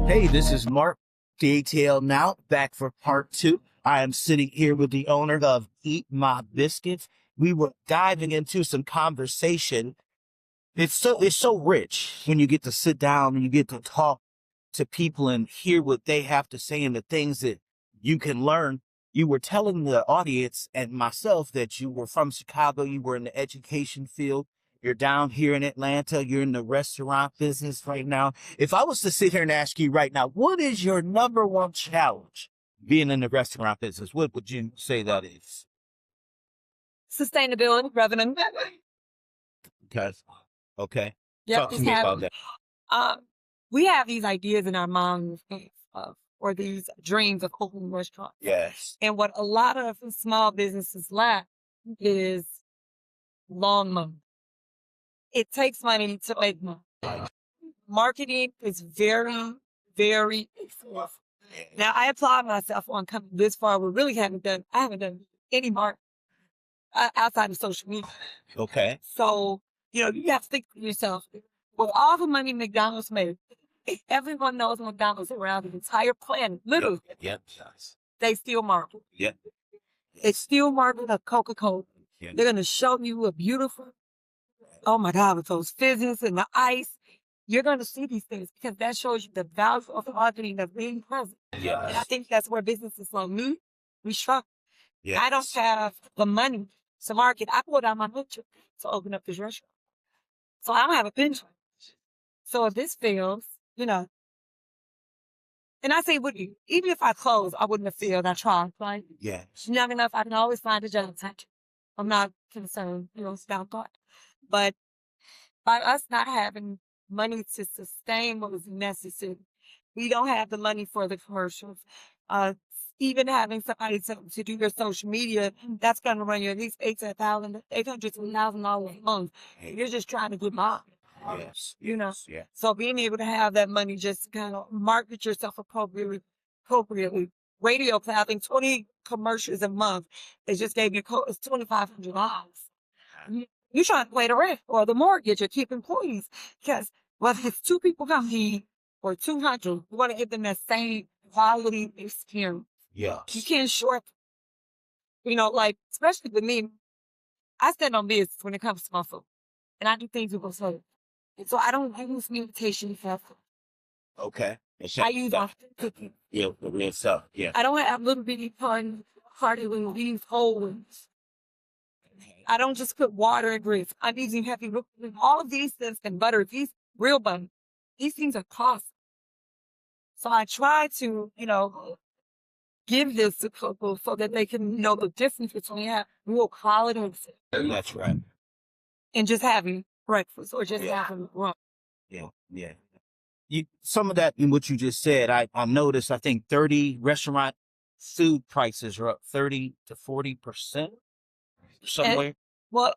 Hey, this is Mark, the ATL Now, back for part two. I am sitting here with the owner of Eat My Biscuits. We were diving into some conversation. It's so rich when you get to sit down and you get to talk to people and hear what they have to say and the things that you can learn. You were telling the audience and myself that you were from Chicago, you were in the education field. You're down here in Atlanta. You're in the restaurant business right now. If I was to sit here and ask you right now, what is your number one challenge being in the restaurant business? What would you say that is? Sustainability, revenue. Okay. Okay. Yep, Talk to just me have about that. we have these ideas in our minds of or these dreams of opening restaurants. Yes. And what a lot of small businesses lack is long money. It takes money to make money. Marketing is very, very expensive. Now I applaud myself on coming this far. I haven't done any marketing outside of social media. Okay. So, you have to think to yourself, with all the money McDonald's made, if everyone knows McDonald's around the entire planet, literally, Yep. they still market. Yep. They still market a Coca-Cola. Yep. They're going to show you a beautiful, oh my God, with those fizzes and the ice. You're going to see these things because that shows you the value of marketing of being present. Yeah. And I think that's where businesses like me, we struggle. Yeah. I don't have the money to market. I pulled out my picture to open up this restaurant. So I don't have a pension. So if this fails, and I say, even if I close, I wouldn't have failed. I tried, right? Yes. Young enough, I can always find a job. I'm not concerned, about that. But by us not having money to sustain what was necessary, we don't have the money for the commercials. Even having somebody to do your social media, that's going to run you at least $800 to $1,000 a month. You're just trying to get by. Yes. Yeah. So being able to have that money just kind of market yourself appropriately. Radio having 20 commercials a month, they just gave you it's $2,500. You're trying to pay the rent or the mortgage or keep employees because whether it's 2 people coming or 200, you want to give them that same quality experience. Yeah. You can't short, especially with me, I stand on business when it comes to my food. And I do things with my food. And so I don't use imitation stuff. Okay. I use authentic. Yeah, the real stuff. Yeah. I don't have little bitty party with these whole ones. I don't just put water and grits. I'm using heavy all of these things and butter, these real butter. These things are costly. So I try to, give this to people so that they can know the difference between real quality That's right. and just having breakfast or just having lunch. Yeah. Yeah. Some of that in what you just said, I noticed, I think 30 restaurant food prices are up 30 to 40% somewhere. Well,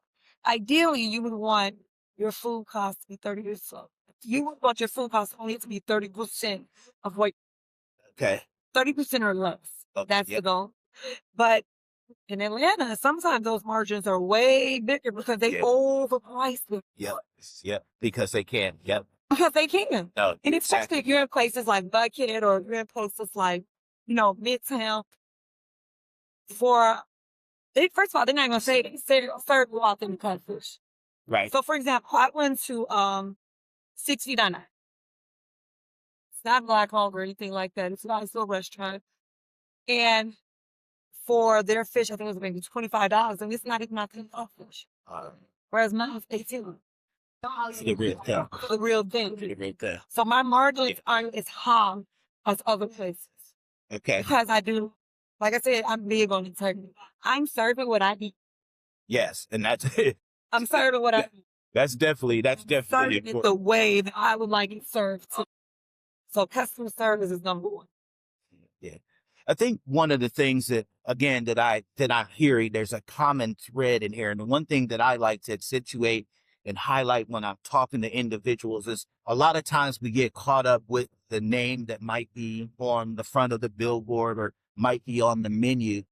ideally, you would want your food cost to be 30%. You would want your food cost only to be 30% of what. Okay. 30% or less. That's the goal. But in Atlanta, sometimes those margins are way bigger because they overprice them. Yep. Because they can. Yep. Because they can. No, and especially if you're in places like Buckhead or you're in places like, Midtown. First of all, they're not going to say serve you authentic catfish. Right. So, for example, I went to 6099. It's not Black Hog or anything like that. It's a nice little restaurant. And for their fish, I think it was maybe $25, and it's not even authentic fish. Whereas mine was $18. The real thing. The real thing. The real thing. So my margins aren't as high as other places. Okay. Because I do, like I said, I'm big on integrity. I'm serving what I eat. Yes, and that's it. I'm serving what I eat. That's definitely serving it the way that I would like it served. So customer service is number one. Yeah. I think one of the things that I'm hearing, there's a common thread in here. And the one thing that I like to accentuate and highlight when I'm talking to individuals is a lot of times we get caught up with the name that might be on the front of the billboard or might be on the menu.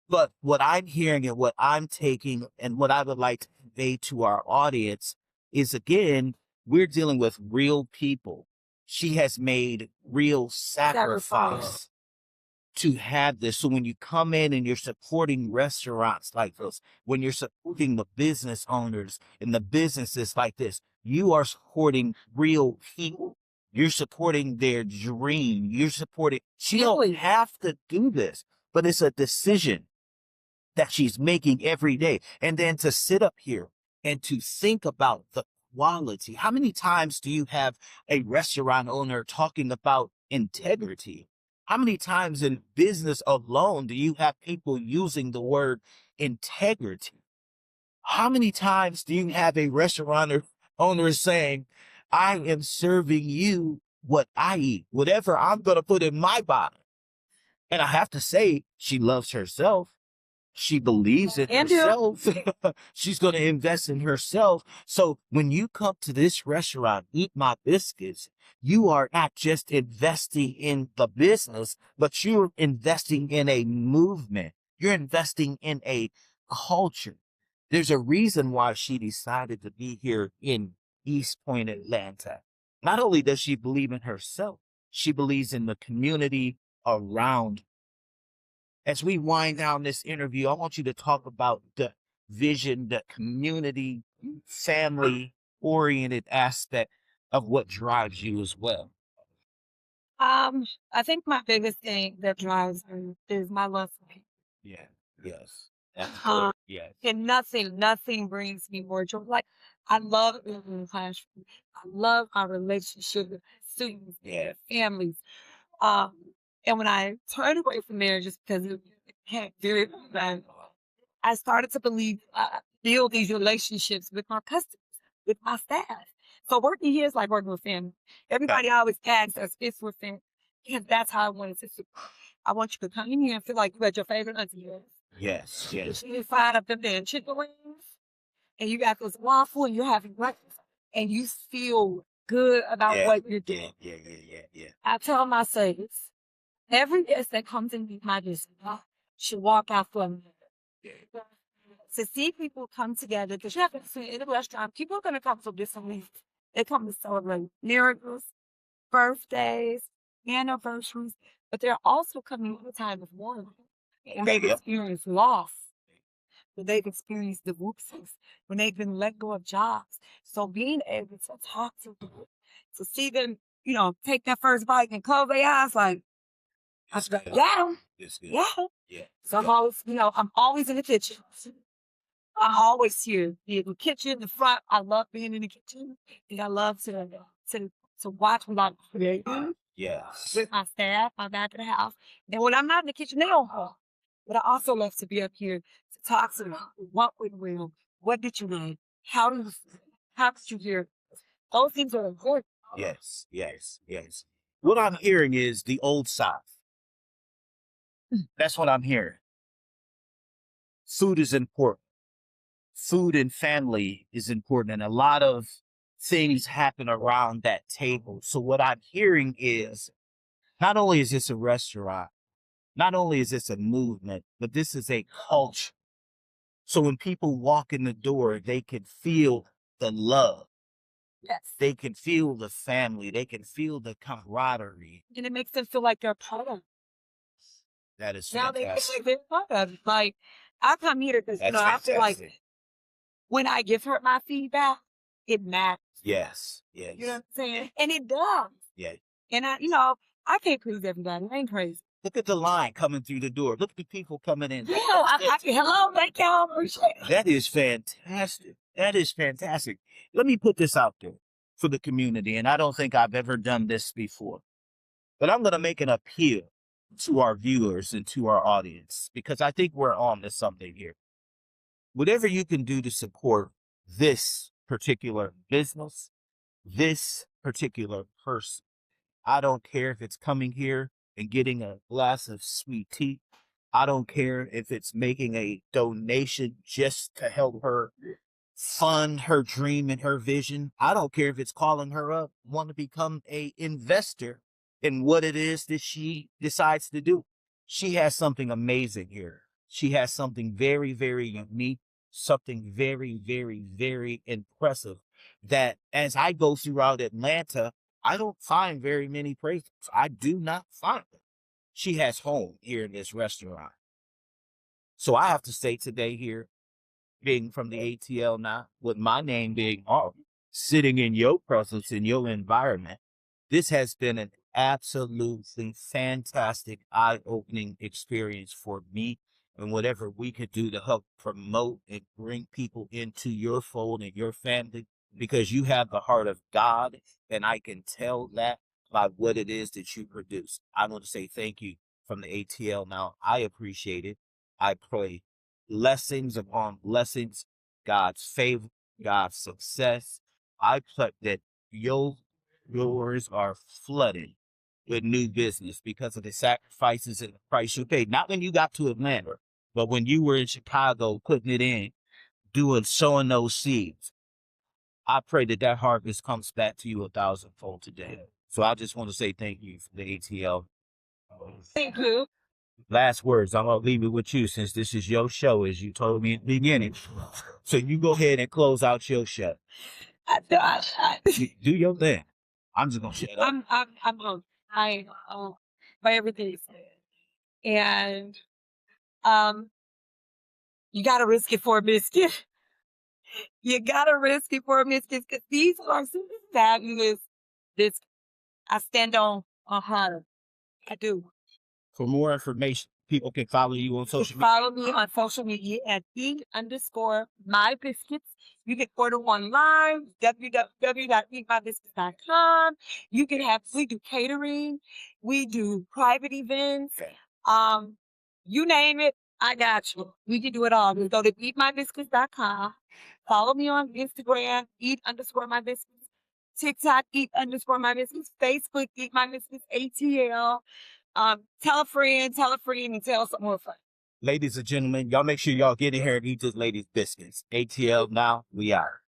But what I'm hearing and what I'm taking and what I would like to convey to our audience is, again, we're dealing with real people. She has made real sacrifice to have this. So when you come in and you're supporting restaurants like this, when you're supporting the business owners and the businesses like this, you are supporting real people. You're supporting their dream. You're supporting, she don't have to do this, but it's a decision that she's making every day. And then to sit up here and to think about the quality. How many times do you have a restaurant owner talking about integrity? How many times in business alone do you have people using the word integrity? How many times do you have a restaurant owner saying, I am serving you what I eat, whatever I'm going to put in my body? And I have to say, she loves herself. She believes in herself. She's going to invest in herself. So when you come to this restaurant, Eat My Biscuits, you are not just investing in the business, but you're investing in a movement. You're investing in a culture. There's a reason why she decided to be here in East Point, Atlanta. Not only does she believe in herself, she believes in the community around. As we wind down this interview, I want you to talk about the vision, the community, family oriented aspect of what drives you as well. I think my biggest thing that drives me is my love for people. Yeah. Yes. That's Um, yes. and nothing brings me more joy. Like I love being in the classroom. I love our relationship with students and families. Um, and when I turned away from there, just because it had very bad, I started to build these relationships with my customers, with my staff. So working here is like working with family. Everybody always asks us, it's with family. And that's how I wanted to. I want you to come in here and feel like you at your favorite auntie. Yes. Yes. You find up them damn chicken wings, and you got those waffle, and you're having breakfast, and you feel good about what you're doing. Yeah. I tell my students, every guest that comes in with my business should walk out for me. To see people come together, because you have to see in a restaurant, people are going to come for different reasons. They come to celebrate miracles, birthdays, anniversaries, but they're also coming at a time of mourning. And they've experienced loss, when they've experienced divorces, when they've been let go of jobs. So being able to talk to them, to see them, take that first bite and close their eyes like, yeah, yeah. So I'm always in the kitchen. I'm always here. In the kitchen, the front. I love being in the kitchen, and I love to watch what I'm creating. Yes. With my staff, my back of the house. And when I'm not in the kitchen, they don't home. But I also love to be up here to talk to them. What went well? What did you like? How did you hear? Those things are important. Yes. What I'm hearing is the old South. That's what I'm hearing. Food is important. Food and family is important. And a lot of things happen around that table. So what I'm hearing is not only is this a restaurant, not only is this a movement, but this is a culture. So when people walk in the door, they can feel the love. Yes. They can feel the family. They can feel the camaraderie. And it makes them feel like they're part of it. That is Now they feel fantastic. like they're part of it. Like, I come here because, I feel like when I give her my feedback, it matters. Yes. You know what I'm saying? And it does. Yeah. And I can't please everybody. I ain't crazy. Look at the line coming through the door. Look at the people coming in. Yeah, hello, thank y'all. Appreciate it. That is fantastic. That is fantastic. Let me put this out there for the community, and I don't think I've ever done this before, but I'm going to make an appeal to our viewers and to our audience because I think we're on to something here. Whatever you can do to support this particular business, this particular person, I don't care if it's coming here and getting a glass of sweet tea. I don't care if it's making a donation just to help her fund her dream and her vision. I don't care if it's calling her up, want to become a investor in what it is that she decides to do. She has something amazing here. She has something very, very unique, something very, very, very impressive that as I go throughout Atlanta, I don't find very many praises. I do not find them. She has home here in this restaurant. So I have to say today here, being from the ATL Now, with my name being on, sitting in your presence, in your environment, this has been an absolutely fantastic, eye-opening experience for me. And whatever we could do to help promote and bring people into your fold and your family, because you have the heart of God, and I can tell that by what it is that you produce. I want to say thank you from the ATL Now. I appreciate it. I pray blessings upon blessings, God's favor, God's success. I pray that your doors are flooded with new business because of the sacrifices and the price you paid. Not when you got to Atlanta, but when you were in Chicago putting it in, sowing those seeds. I pray that that harvest comes back to you 1,000-fold today. So I just want to say thank you for the ATL. Thank you. Last words. I'm going to leave it with you since this is your show, as you told me at the beginning. So you go ahead and close out your show. Do your thing. I'm just going to shut up. I'm home. By everything you said. And you gotta risk it for a biscuit. You gotta risk it for a biscuit because these are some fabulous biscuits. I stand on 100. I do. For more information, people can follow you on social media. Follow me on social media at eat_my_biscuits. You can order online, www.eatmybiscuits.com. You can we do catering, we do private events. You name it, I got you. We can do it all. You go to eatmybiscuits.com. Follow me on Instagram, eat_my_biscuits. TikTok, eat_my_biscuits. Facebook, Eat My Biscuits, ATL. Tell a friend, and tell someone friend. Ladies and gentlemen, y'all make sure y'all get in here and eat this lady's biscuits. ATL Now, we are.